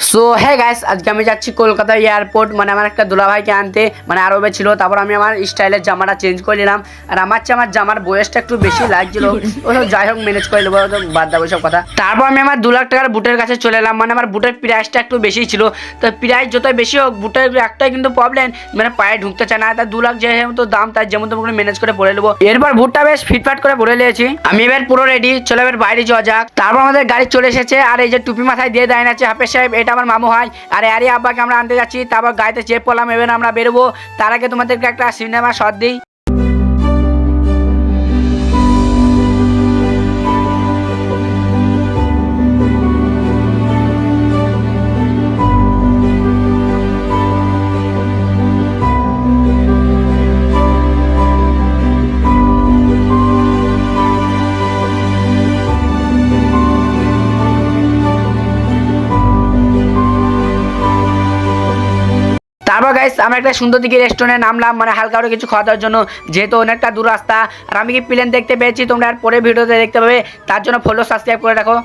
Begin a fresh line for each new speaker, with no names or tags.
So হ্যাঁ guys, আজকে আমি যাচ্ছি কলকাতা এয়ারপোর্ট, মানে আমার একটা দুলাভাইকে আনতে, মানে আরবে ছিল। তারপর আমি আমার স্টাইলের জামাটা চেঞ্জ করে নিলাম। আর আমার জামার বয়সটা একটু বেশি লাগছিল, ওসব যাই হোক ম্যানেজ করে নেবো, বাদ দেবো সব কথা। তারপর আমি আমার 2 লাখ টাকার বুটের কাছে চলে এলাম। মানে আমার বুটের প্রাইসটা একটু বেশি ছিল, তো প্রাইস যতই বেশি হোক বুটের একটাই কিন্তু প্রবলেম, মানে পায়ে ঢুকতে চায় না। তার 2 লাখ যেহেতু দাম, তার যেমন তেমন ম্যানেজ করে পরে নেবো। এরপর বুটটা বেশ ফিটফাট করে পরে নিয়েছি আমি। এবার পুরো রেডি, চলে এবার বাইরে যাওয়া যাক। তারপর আমাদের গাড়ি চলে এসেছে, আর এই যে টুপি মাথায় দিয়ে দাঁড়িয়ে আছে হাফেজ সাহেব, এটা আমার মামু হয়। আর আরে আব্বাকে আমরা আনতে যাচ্ছি। তারপর গাড়িতে চেপ করলাম, এবার আমরা বেরোবো। তার আগে তোমাদেরকে একটা সিনেমা শট দিই। তারপর গাইস আমরা একটা সুন্দর দিকে রেস্টুরেন্টে নামলাম, মানে হালকা করে কিছু খাওয়া দাওয়ার জন্য, যেহেতু অনেকটা দূর রাস্তা। আর আমি কি প্লেন দেখতে পেয়েছি, তোমরা আর পরে ভিডিওতে দেখতে পাবে। তার জন্য ফলো সাবস্ক্রাইব করে রাখো।